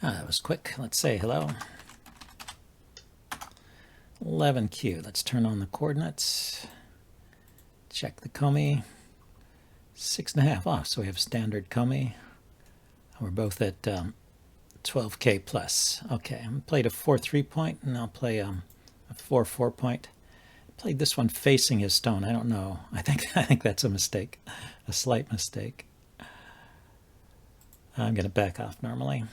That was quick. Let's say hello. 11Q. Let's turn on the coordinates. Check the Komi. 6.5 off, so we have standard Komi. We're both at 12K plus. Okay, I played a 4-3 point, and I'll play a 4-4 point. I played this one facing his stone. I don't know. I think that's a mistake, a slight mistake. I'm going to back off normally.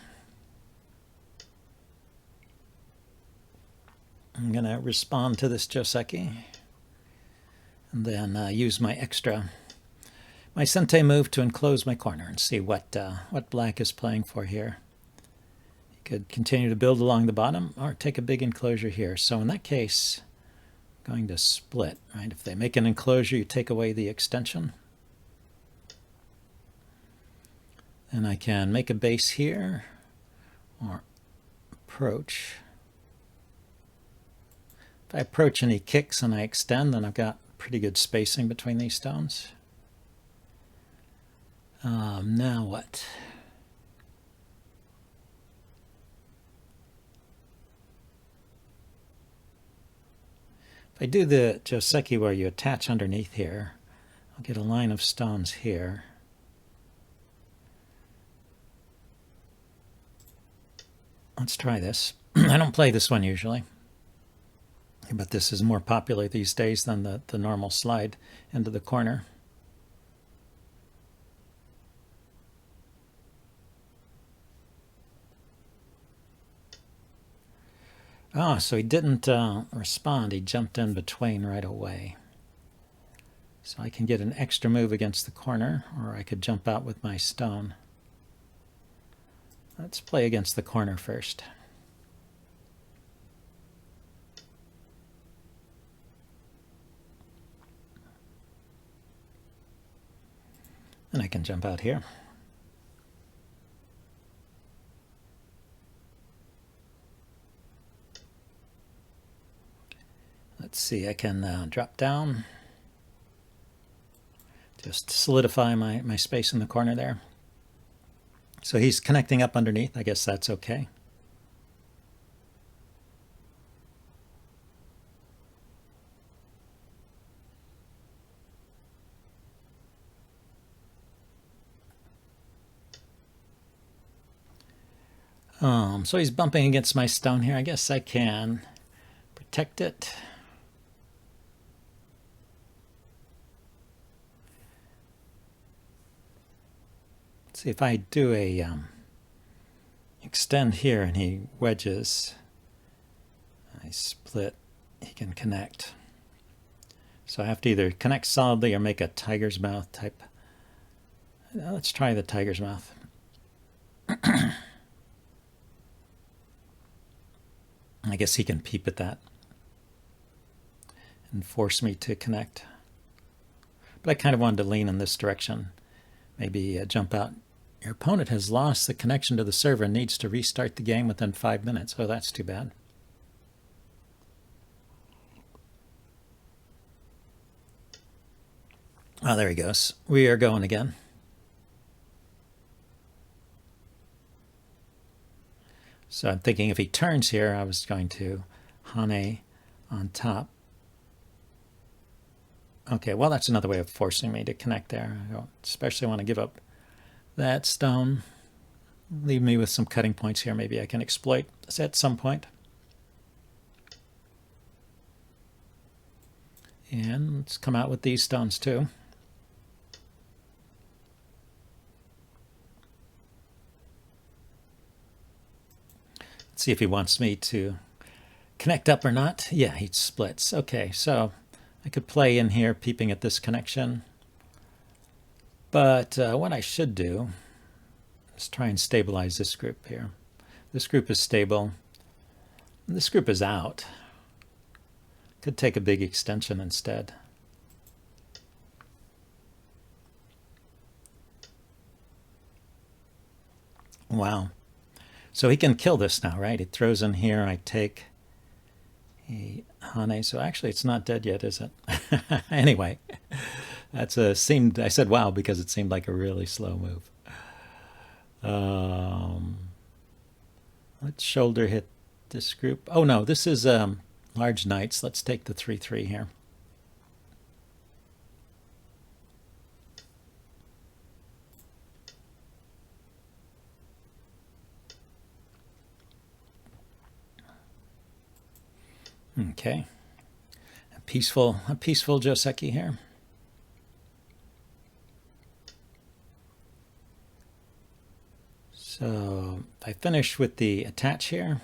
I'm going to respond to this Joseki, and then use my Sente move to enclose my corner and see what black is playing for here. You could continue to build along the bottom or take a big enclosure here. So in that case, I'm going to split, right? If they make an enclosure, you take away the extension. And I can make a base here or approach. If I approach and he kicks and I extend, then I've got pretty good spacing between these stones. Now what? If I do the Joseki where you attach underneath here, I'll get a line of stones here. Let's try this. I don't play this one usually, but this is more popular these days than the normal slide into the corner. Oh, so he didn't respond. He jumped in between right away. So I can get an extra move against the corner, or I could jump out with my stone. Let's play against the corner first. And I can jump out here. Let's see, I can drop down. Just solidify my space in the corner there. So he's connecting up underneath. I guess that's okay. So he's bumping against my stone here. I guess I can protect it. Let's see if I do a extend here and he wedges. I split. He can connect. So I have to either connect solidly or make a tiger's mouth type. Let's try the tiger's mouth. I guess he can peep at that and force me to connect. But I kind of wanted to lean in this direction. Maybe jump out. Your opponent has lost the connection to the server and needs to restart the game within 5 minutes. Oh, that's too bad. Oh, there he goes. We are going again. So I'm thinking if he turns here, I was going to Hane on top. Okay, well, that's another way of forcing me to connect there. I don't especially want to give up that stone. Leave me with some cutting points here. Maybe I can exploit this at some point. And let's come out with these stones too. Let's see if he wants me to connect up or not. Yeah, he splits. Okay, so I could play in here peeping at this connection. But what I should do is try and stabilize this group here. This group is stable. This group is out. Could take a big extension instead. Wow. So he can kill this now, right? He throws in here. I take a Hane. So actually, it's not dead yet, is it? Anyway, that's seemed. I said wow because it seemed like a really slow move. What shoulder hit this group? Oh no, this is large knights. Let's take the 3-3 here. Okay. A peaceful Joseki here. So if I finish with the attach here,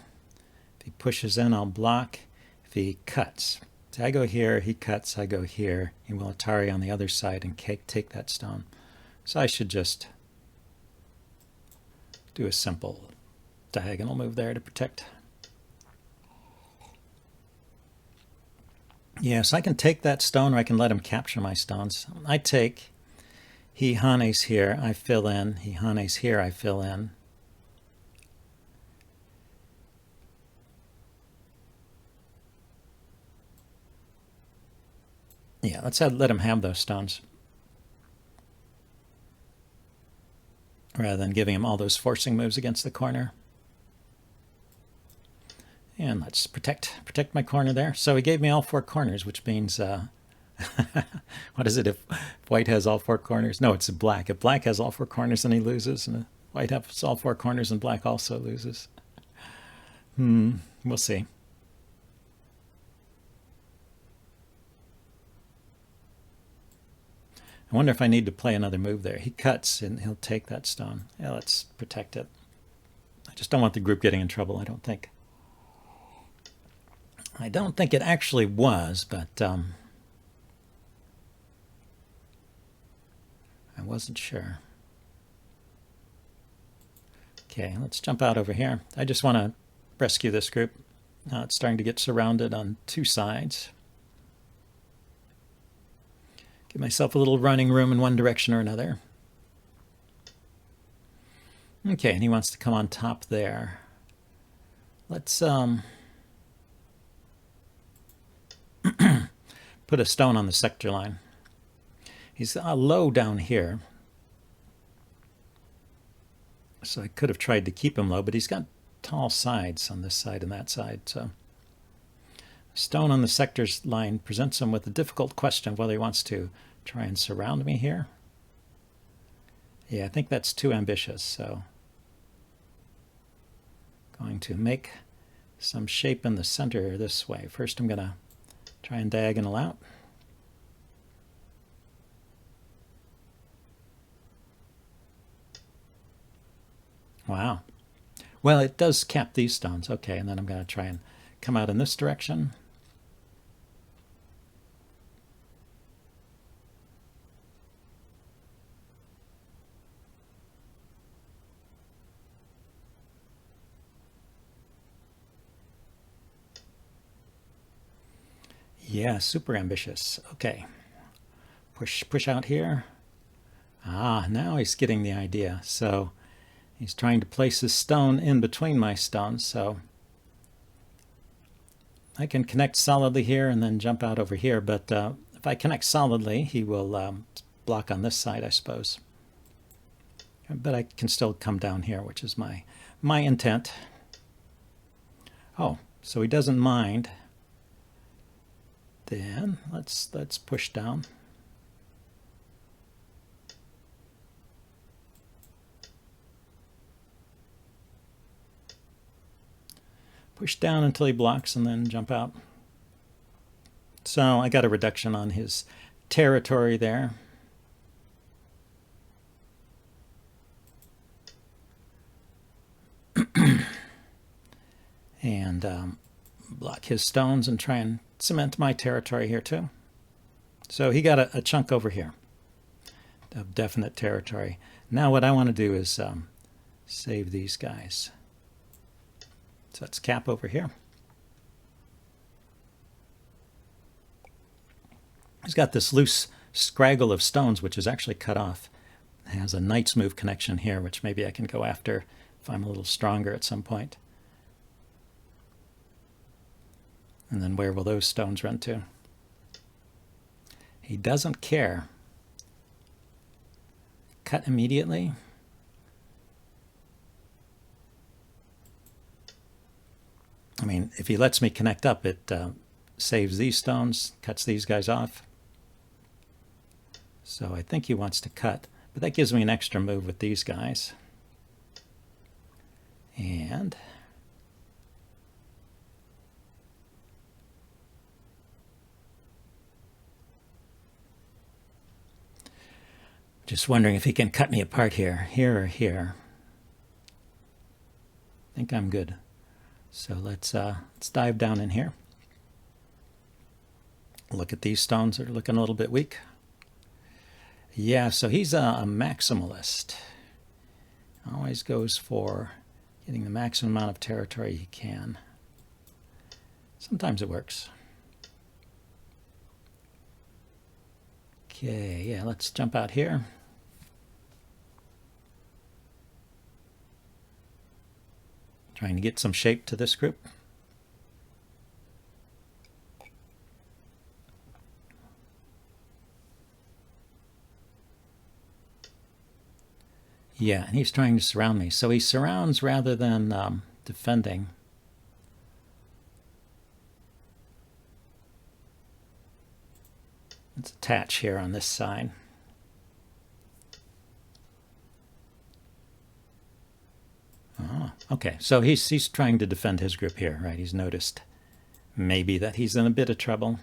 if he pushes in, I'll block. If he cuts, so I go here, he cuts, I go here. He will Atari on the other side and take that stone. So I should just do a simple diagonal move there to protect. Yes, I can take that stone, or I can let him capture my stones. I take, he Hanes here, I fill in. He Hanes here, I fill in. Yeah, let's let him have those stones, rather than giving him all those forcing moves against the corner. And let's protect my corner there. So he gave me all 4 corners, which means, what is it if white has all 4 corners? No, it's black. If black has all 4 corners, then he loses, and if white has all 4 corners and black also loses. We'll see. I wonder if I need to play another move there. He cuts and he'll take that stone. Yeah, let's protect it. I just don't want the group getting in trouble, I don't think. I don't think it actually was, but I wasn't sure. Okay, let's jump out over here. I just want to rescue this group. Now it's starting to get surrounded on 2 sides. Give myself a little running room in one direction or another. Okay, and he wants to come on top there. Let's put a stone on the sector line. He's low down here, so I could have tried to keep him low, but he's got tall sides on this side and that side. So stone on the sector's line presents him with a difficult question of whether he wants to try and surround me here. Yeah, I think that's too ambitious, so going to make some shape in the center this way. First I'm going to try and diagonal out. Wow. Well, it does cap these stones. Okay, and then I'm going to try and come out in this direction. Yeah, super ambitious. Okay. Push out here. Ah, now he's getting the idea. So he's trying to place his stone in between my stones, so I can connect solidly here and then jump out over here, but if I connect solidly, he will block on this side, I suppose. But I can still come down here, which is my intent. Oh, so he doesn't mind. Then let's push down. Push down until he blocks and then jump out. So I got a reduction on his territory there. And block his stones and try and cement my territory here too. So he got a chunk over here of definite territory. Now what I want to do is save these guys. So let's cap over here. He's got this loose scraggle of stones, which is actually cut off. It has a knight's move connection here, which maybe I can go after if I'm a little stronger at some point. And then where will those stones run to? He doesn't care. Cut immediately. I mean, if he lets me connect up, it saves these stones, cuts these guys off. So I think he wants to cut, but that gives me an extra move with these guys. And just wondering if he can cut me apart here or here. I think I'm good. So let's dive down in here. Look at these stones that are looking a little bit weak. Yeah, so he's a maximalist. Always goes for getting the maximum amount of territory he can. Sometimes it works. Okay, yeah, let's jump out here. Trying to get some shape to this group. Yeah, and he's trying to surround me. So he surrounds rather than defending. Let's attach here on this side. Oh, okay, so he's trying to defend his group here, right? He's noticed maybe that he's in a bit of trouble.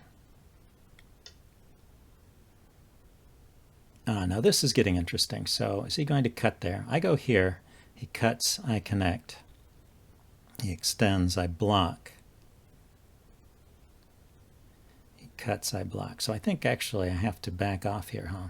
Now this is getting interesting. So is he going to cut there? I go here, he cuts, I connect. He extends, I block. He cuts, I block. So I think actually I have to back off here, huh?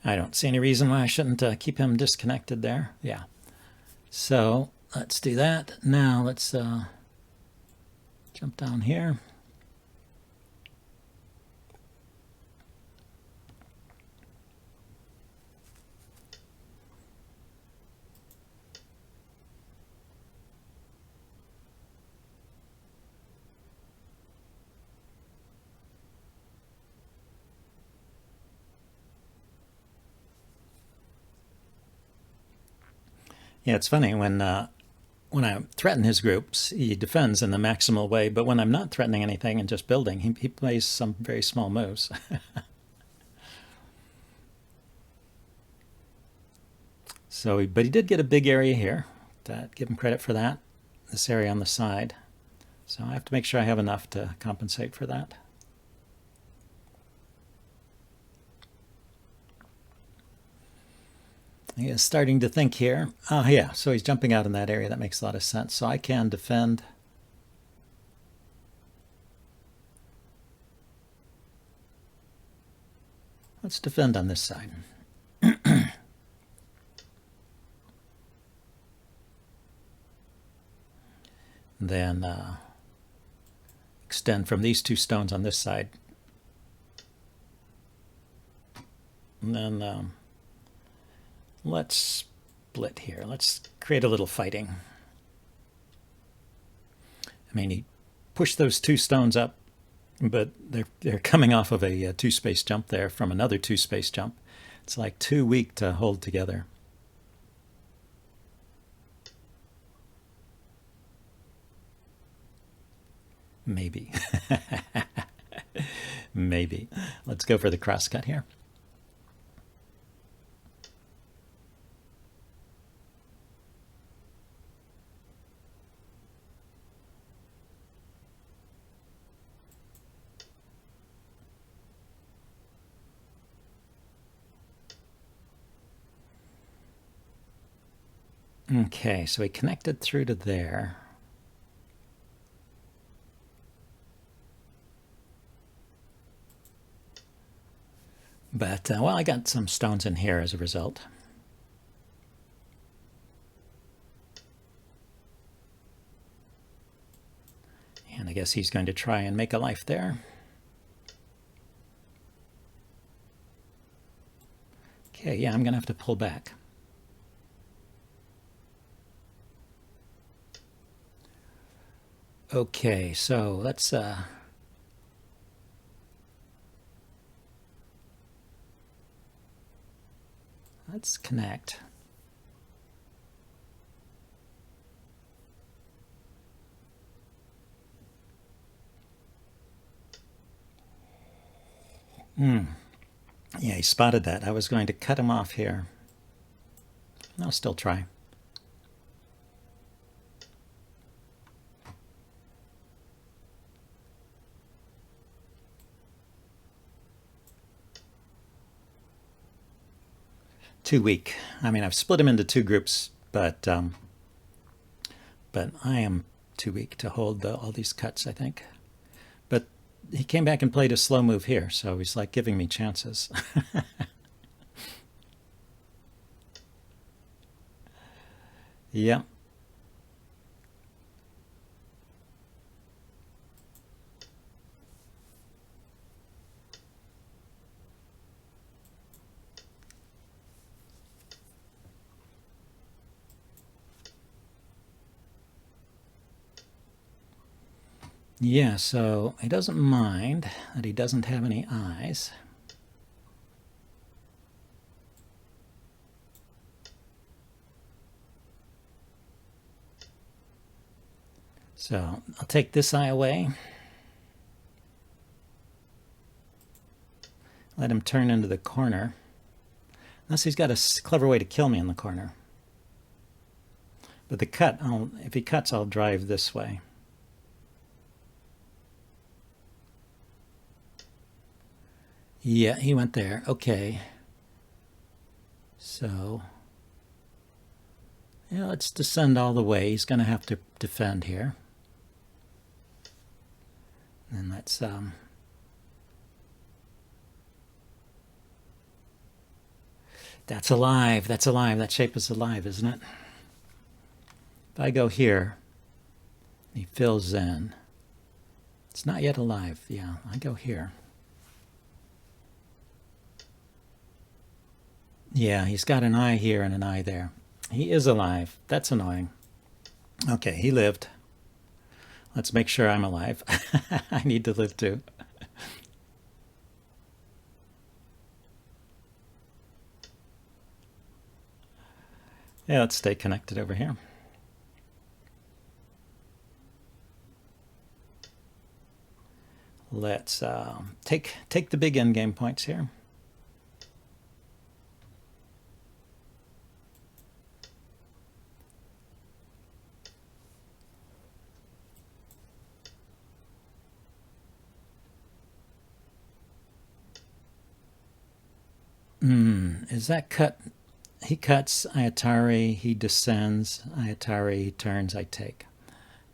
I don't see any reason why I shouldn't keep him disconnected there. Yeah. So let's do that. Now let's jump down here. Yeah, it's funny when I threaten his groups, he defends in the maximal way. But when I'm not threatening anything and just building, he plays some very small moves. So, but he did get a big area here. Give him credit for that. This area on the side. So I have to make sure I have enough to compensate for that. He is starting to think here. Oh, yeah, so he's jumping out in that area. That makes a lot of sense. So I can defend. Let's defend on this side. Then extend from these two stones on this side. And then let's split here. Let's create a little fighting. I mean, he pushed those two stones up, but they're coming off of a two-space jump there from another two-space jump. It's like too weak to hold together. Maybe. Maybe. Let's go for the crosscut here. Okay, so we connected through to there. But, well, I got some stones in here as a result. And I guess he's going to try and make a life there. Okay, yeah, I'm going to have to pull back. Okay, so let's let's connect. Yeah, he spotted that. I was going to cut him off here. I'll still try. Too weak. I mean, I've split him into two groups, but I am too weak to hold all these cuts, I think. But he came back and played a slow move here, so he's like giving me chances. Yeah. Yeah, so he doesn't mind that he doesn't have any eyes. So I'll take this eye away. Let him turn into the corner. Unless he's got a clever way to kill me in the corner. But the cut, if he cuts, I'll drive this way. Yeah, he went there. Okay. So, yeah, let's descend all the way. He's going to have to defend here. And let's that's alive. That's alive. That shape is alive, isn't it? If I go here, he fills in. It's not yet alive. Yeah, I go here. Yeah, he's got an eye here and an eye there. He is alive. That's annoying. Okay, he lived. Let's make sure I'm alive. I need to live too. Yeah, let's stay connected over here. Let's take the big endgame points here. Is that cut? He cuts, I Atari, he descends, I Atari, he turns, I take.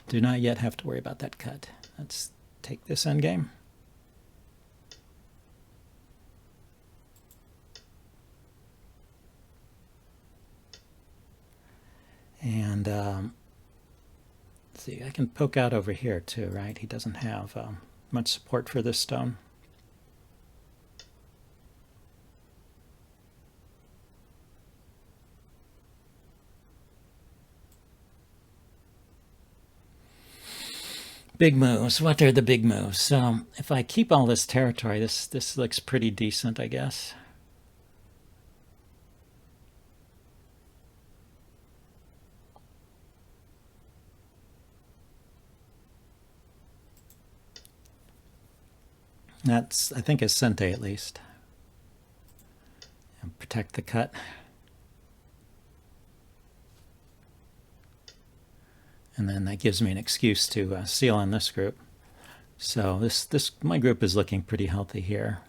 Do not yet have to worry about that cut. Let's take this endgame. And let's see, I can poke out over here too, right? He doesn't have much support for this stone. Big moves. What are the big moves? So if I keep all this territory, this looks pretty decent, I guess. That's, I think, is Sente at least. And protect the cut. And then that gives me an excuse to seal on this group. So my group is looking pretty healthy here.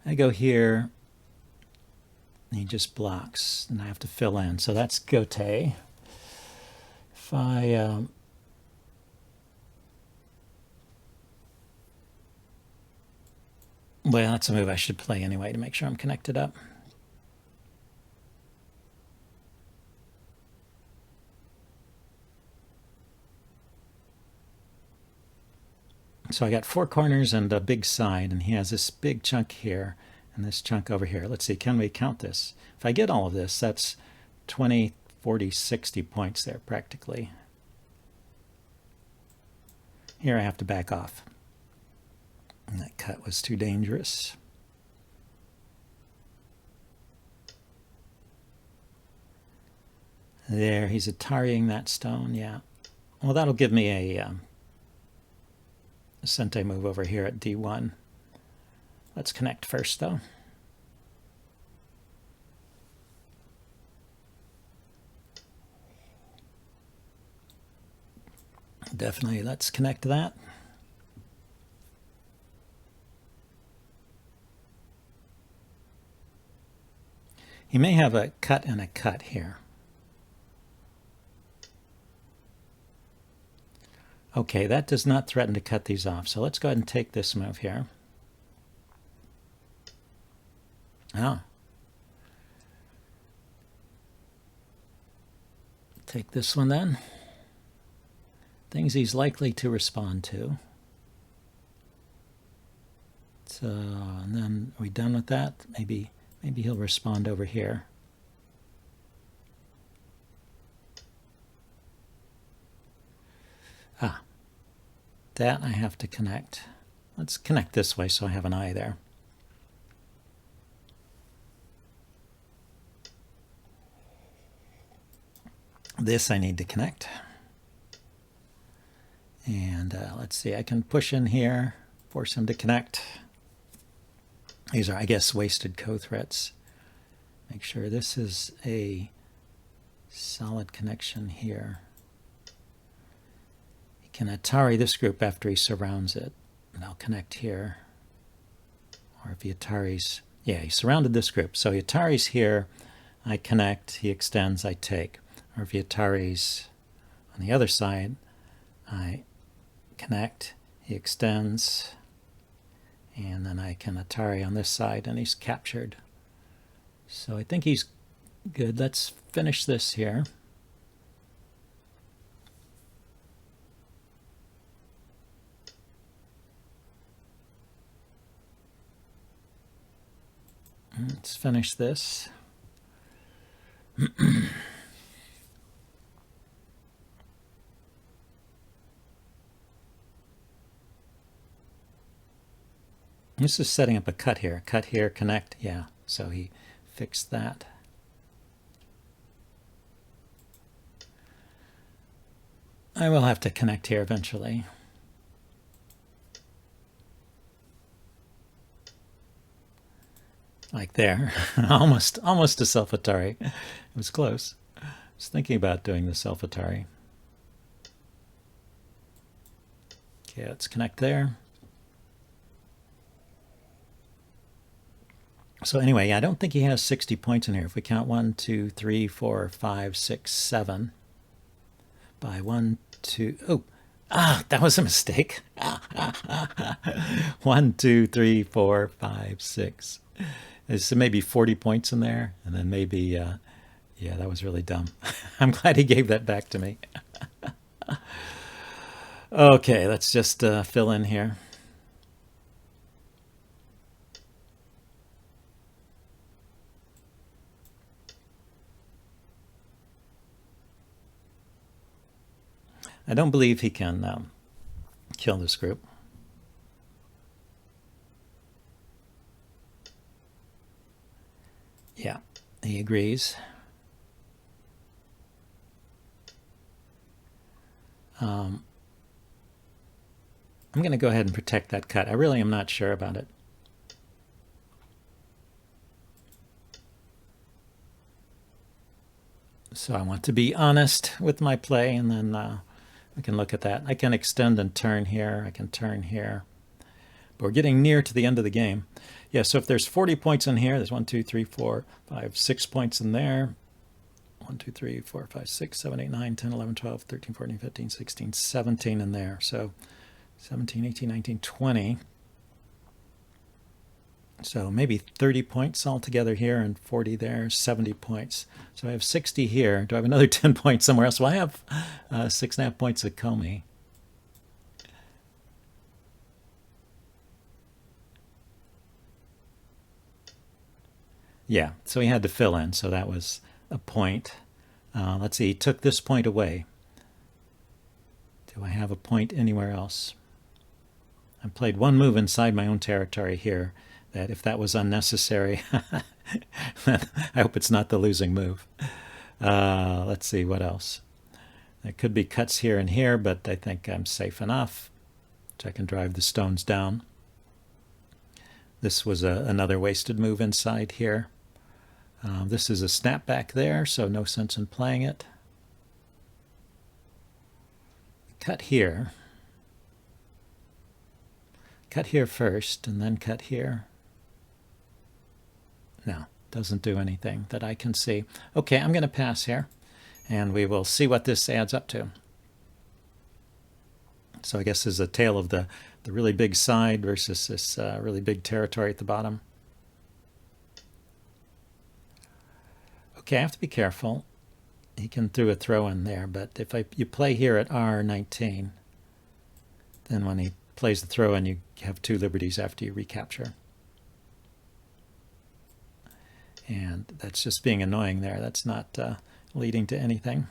I go here, and he just blocks, and I have to fill in. So that's Gote. If I well, that's a move I should play anyway to make sure I'm connected up. So I got four corners and a big side, and he has this big chunk here and this chunk over here. Let's see, can we count this? If I get all of this, that's 20, 40, 60 points there practically. Here I have to back off. And that cut was too dangerous. There, he's Atariing that stone, yeah. Well, that'll give me a Sente move over here at D1. Let's connect first, though. Definitely, let's connect that. He may have a cut and a cut here. Okay, that does not threaten to cut these off. So let's go ahead and take this move here. Oh. Take this one then. Things he's likely to respond to. So, and then are we done with that? Maybe he'll respond over here. Ah, that I have to connect. Let's connect this way so I have an eye there. This I need to connect. And let's see, I can push in here, force him to connect. These are, I guess, wasted co-threats. Make sure this is a solid connection here. He can Atari this group after he surrounds it. And I'll connect here. Or if he Ataris, yeah, he surrounded this group. So he Ataris here, I connect, he extends, I take. Or if he Ataris on the other side, I connect, he extends, and then I can Atari on this side, and he's captured. So I think he's good. Let's finish this here. Let's finish this. This is setting up a cut here, connect, yeah. So he fixed that. I will have to connect here eventually. Like there, almost a self-Atari. It was close. I was thinking about doing the self-Atari. Okay, let's connect there. So anyway, I don't think he has 60 points in here. If we count 1, 2, 3, 4, 5, 6, 7. By 1, 2, oh, that was a mistake. 1, 2, 3, 4, 5, 6. There's maybe 40 points in there. And then maybe, yeah, that was really dumb. I'm glad he gave that back to me. Okay, let's just fill in here. I don't believe he can kill this group. Yeah, he agrees. I'm going to go ahead and protect that cut. I really am not sure about it. So I want to be honest with my play, and then we can look at that. I can extend and turn here. I can turn here. But we're getting near to the end of the game. Yeah, so if there's 40 points in here, there's 1, 2, 3, 4, 5, 6 points in there. 1, 2, 3, 4, 5, 6, 7, 8, 9, 10, 11, 12, 13, 14, 15, 16, 17 in there. So 17, 18, 19, 20. So maybe 30 points altogether here and 40 there, 70 points. So I have 60 here. Do I have another 10 points somewhere else? Well, I have 6.5 points of Comey. Yeah, so he had to fill in, so that was a point. Let's see, he took this point away. Do I have a point anywhere else? I played one move inside my own territory here that if that was unnecessary, I hope it's not the losing move. Let's see, what else? There could be cuts here and here, but I think I'm safe enough. So I can drive the stones down. This was another wasted move inside here. This is a snapback there, so no sense in playing it. Cut here. Cut here first, and then cut here. No, doesn't do anything that I can see. Okay, I'm going to pass here, and we will see what this adds up to. So I guess this is a tale of the really big side versus this really big territory at the bottom. Okay, I have to be careful. He can throw a throw in there, but if you play here at R19, then when he plays the throw in, you have 2 liberties after you recapture. And that's just being annoying there. That's not leading to anything.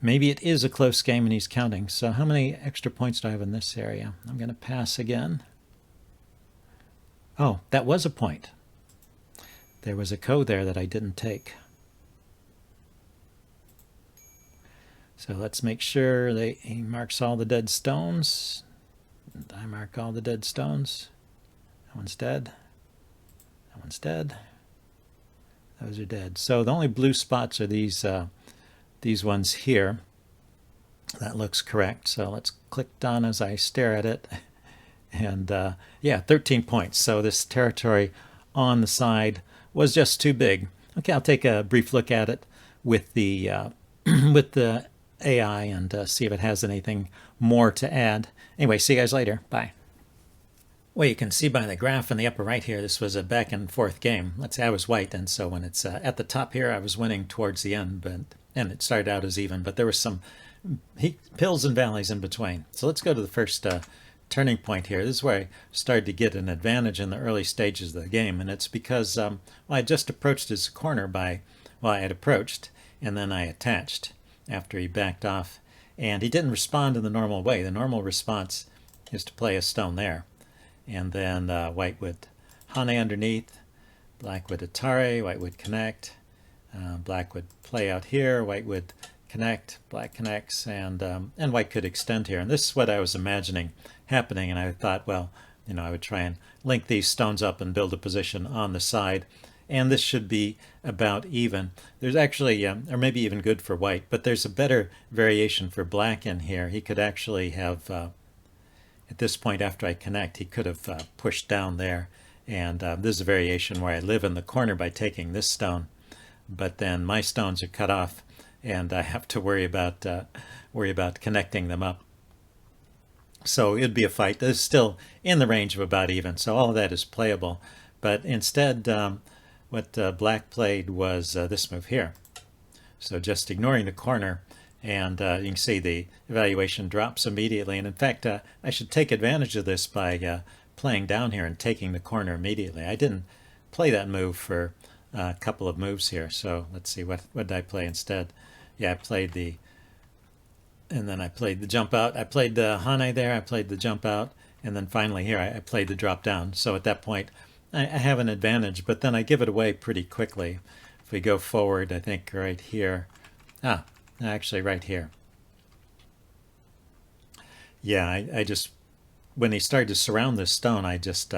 Maybe it is a close game and he's counting. So how many extra points do I have in this area? I'm going to pass again. Oh, that was a point. There was a ko there that I didn't take. So let's make sure he marks all the dead stones. And I mark all the dead stones. That one's dead. That one's dead. Those are dead. So the only blue spots are these ones here. That looks correct. So let's click done as I stare at it. And yeah, 13 points. So this territory on the side was just too big. Okay, I'll take a brief look at it with the with the AI and see if it has anything more to add. Anyway, see you guys later. Bye. Well, you can see by the graph in the upper right here, this was a back and forth game. Let's say I was white, and so when it's at the top here, I was winning towards the end, and it started out as even, but there was some hills and valleys in between. So let's go to the first turning point here. This is where I started to get an advantage in the early stages of the game, and it's because well, I just approached his corner I had approached, and then I attached after he backed off, and he didn't respond in the normal way. The normal response is to play a stone there, and then white would hane underneath, black would atare, white would connect, black would play out here, white would connect, black connects, and white could extend here. And this is what I was imagining happening, and I thought, well, I would try and link these stones up and build a position on the side, and this should be about even. There's actually, or maybe even good for white, but there's a better variation for black in here. He could actually have, at this point after I connect, he could have pushed down there, and this is a variation where I live in the corner by taking this stone, but then my stones are cut off, and I have to worry about connecting them up. So it'd be a fight. This is still in the range of about even, so all of that is playable. But instead, what black played was this move here. So just ignoring the corner, and you can see the evaluation drops immediately. And in fact, I should take advantage of this by playing down here and taking the corner immediately. I didn't play that move for a couple of moves here. So let's see, what did I play instead? Yeah, I played and then I played the jump out. I played the hane there, I played the jump out, and then finally here I played the drop down. So at that point, I have an advantage, but then I give it away pretty quickly. If we go forward, I think right here. Actually right here. Yeah, I just, when he started to surround this stone, I just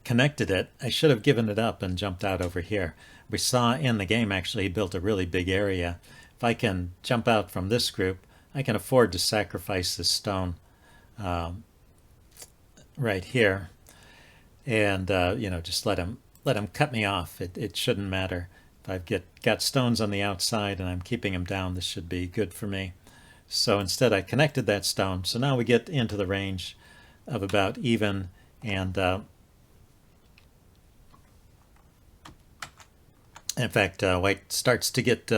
connected it. I should have given it up and jumped out over here. We saw in the game, actually, he built a really big area. If I can jump out from this group, I can afford to sacrifice this stone right here, and just let him cut me off. It shouldn't matter. If I've got stones on the outside and I'm keeping him down, this should be good for me. So instead I connected that stone. So now we get into the range of about even, and in fact white starts to get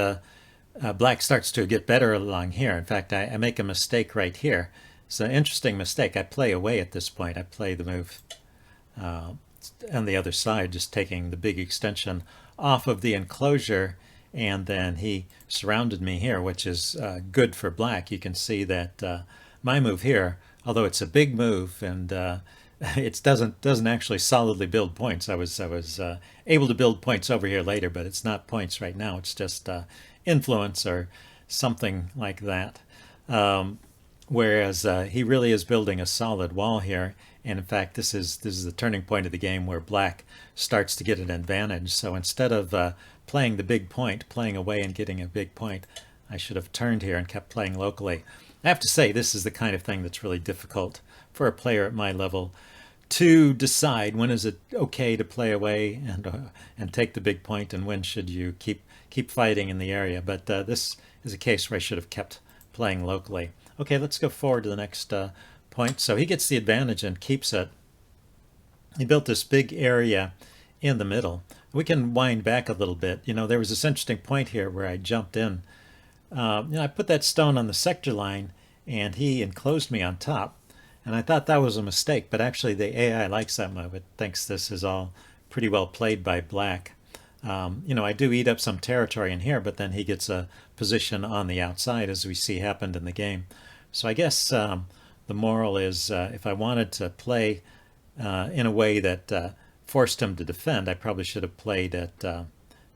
black starts to get better along here. In fact, I make a mistake right here. It's an interesting mistake. I play away at this point. I play the move on the other side, just taking the big extension off of the enclosure, and then he surrounded me here, which is good for black. You can see that my move here, although it's a big move and it doesn't actually solidly build points. I was able to build points over here later, but it's not points right now. It's just influence or something like that. Whereas he really is building a solid wall here, and in fact, this is the turning point of the game where black starts to get an advantage. So instead of playing the big point, playing away and getting a big point, I should have turned here and kept playing locally. I have to say, this is the kind of thing that's really difficult for a player at my level to decide when is it okay to play away and take the big point, and when should you keep fighting in the area. But this is a case where I should have kept playing locally. Okay, let's go forward to the next point. So he gets the advantage and keeps it. He built this big area in the middle. We can wind back a little bit. You know, there was this interesting point here where I jumped in. I put that stone on the sector line, and he enclosed me on top. And I thought that was a mistake, but actually the AI likes that move. It thinks this is all pretty well played by black. I do eat up some territory in here, but then he gets a position on the outside, as we see happened in the game. So I guess the moral is if I wanted to play in a way that forced him to defend, I probably should have played at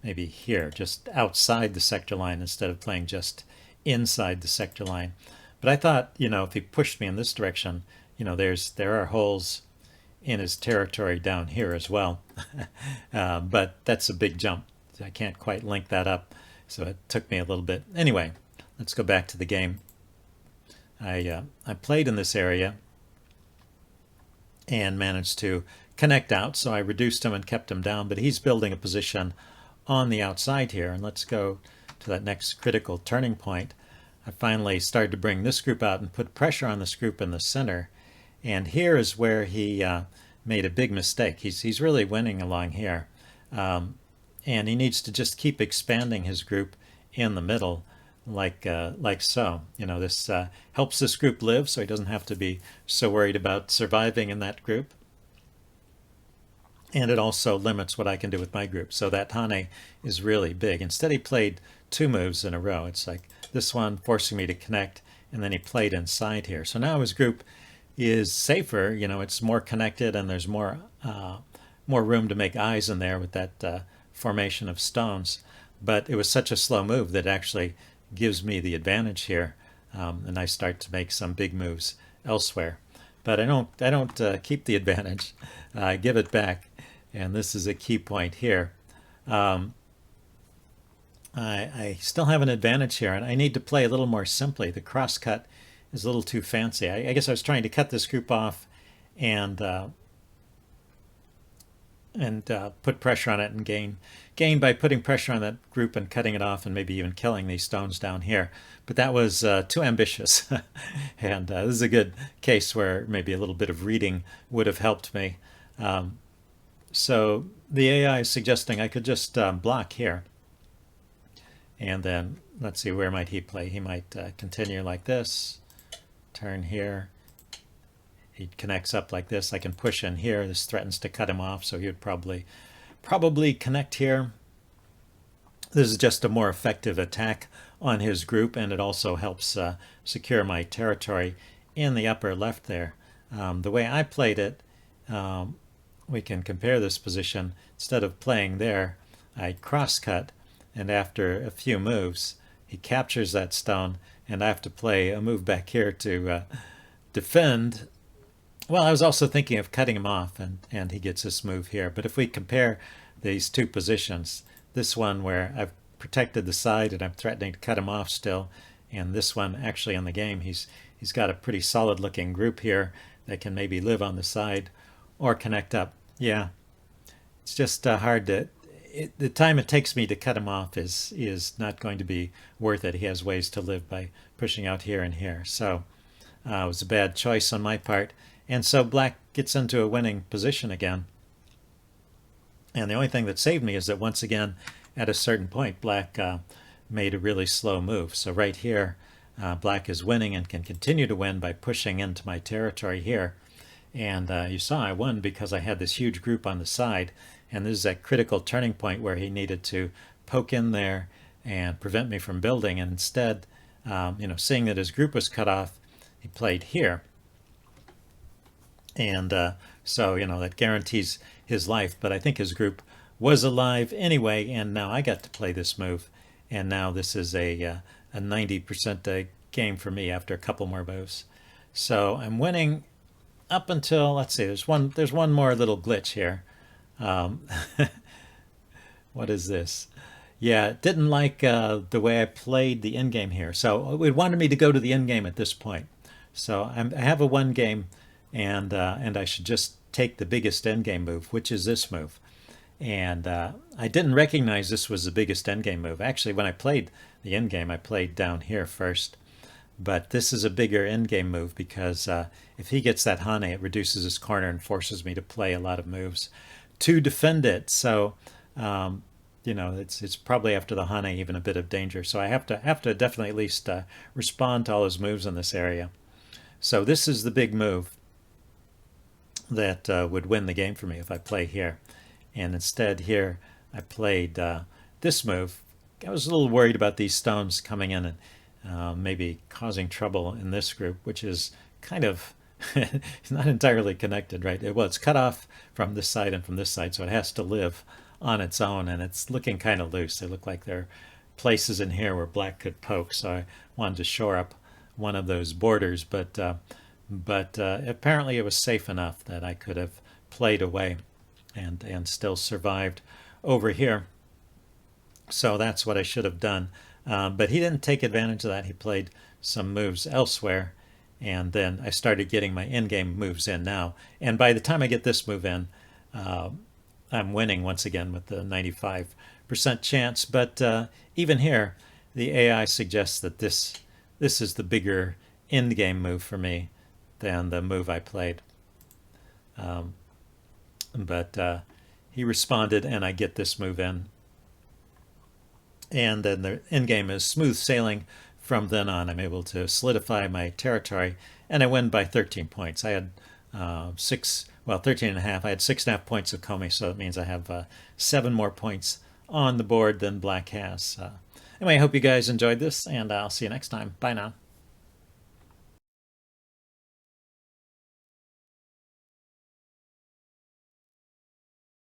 maybe here, just outside the sector line instead of playing just inside the sector line. But I thought, if he pushed me in this direction, there are holes in his territory down here as well. But that's a big jump. I can't quite link that up, so it took me a little bit. Anyway, let's go back to the game. I played in this area and managed to connect out, so I reduced him and kept him down, but he's building a position on the outside here. And let's go to that next critical turning point. I finally started to bring this group out and put pressure on this group in the center, and here is where he made a big mistake. He's really winning along here, and he needs to just keep expanding his group in the middle, like so. This helps this group live, so he doesn't have to be so worried about surviving in that group. And it also limits what I can do with my group. So that Hane is really big. Instead, he played 2 moves in a row. It's like this one forcing me to connect, and then he played inside here. So now his group is safer. It's more connected, and there's more room to make eyes in there with that formation of stones. But it was such a slow move that actually gives me the advantage here, and I start to make some big moves elsewhere. But I don't keep the advantage. I give it back, and this is a key point here. I still have an advantage here, and I need to play a little more simply. The crosscut is a little too fancy. I guess I was trying to cut this group off and put pressure on it and gain by putting pressure on that group and cutting it off and maybe even killing these stones down here. But that was too ambitious. And this is a good case where maybe a little bit of reading would have helped me. So the AI is suggesting I could just block here. And then let's see, where might he play? He might continue like this, turn here. He connects up like this. I can push in here. This threatens to cut him off, so he would probably connect here. This is just a more effective attack on his group, and it also helps secure my territory in the upper left there. The way I played it, we can compare this position. Instead of playing there, I cross-cut, and after a few moves, he captures that stone, and I have to play a move back here to defend. Well, I was also thinking of cutting him off, and he gets this move here. But if we compare these two positions, this one where I've protected the side and I'm threatening to cut him off still, and this one actually in the game, he's got a pretty solid looking group here that can maybe live on the side or connect up. Yeah, it's just hard to... the time it takes me to cut him off is not going to be worth it. He has ways to live by pushing out here and here. So it was a bad choice on my part. And so black gets into a winning position again. And the only thing that saved me is that once again, at a certain point, black made a really slow move. So right here, black is winning and can continue to win by pushing into my territory here. And you saw I won because I had this huge group on the side, and this is that critical turning point where he needed to poke in there and prevent me from building. And instead, seeing that his group was cut off, he played here. And so, that guarantees his life. But I think his group was alive anyway, and now I got to play this move. And now this is a 90% game for me after a couple more moves. So I'm winning up until, let's see, there's one more little glitch here. What is this? Yeah, didn't like the way I played the end game here. So it wanted me to go to the end game at this point. So I have a one game, and I should just take the biggest end game move, which is this move. And I didn't recognize this was the biggest endgame move. Actually, when I played the endgame, I played down here first. But this is a bigger endgame move because if he gets that Hane, it reduces his corner and forces me to play a lot of moves to defend it. So, it's probably after the Hane even a bit of danger. So I have to definitely at least respond to all his moves in this area. So this is the big move that would win the game for me if I play here. And instead here I played this move. I was a little worried about these stones coming in and maybe causing trouble in this group, which is kind of not entirely connected, right? Well, it's cut off from this side and from this side, so it has to live on its own, and it's looking kind of loose. They look like there are places in here where black could poke, so I wanted to shore up one of those borders, but apparently it was safe enough that I could have played away and still survived over here. So that's what I should have done. But he didn't take advantage of that. He played some moves elsewhere, and then I started getting my in-game moves in now. And by the time I get this move in, I'm winning once again with the 95% chance. But even here, the AI suggests that this is the bigger in-game move for me than the move I played. But he responded, and I get this move in. And then the end game is smooth sailing from then on. I'm able to solidify my territory, and I win by 13 points. I had 13 and a half. I had 6.5 points of Komi, so it means I have 7 more points on the board than black has. Anyway, I hope you guys enjoyed this, and I'll see you next time. Bye now.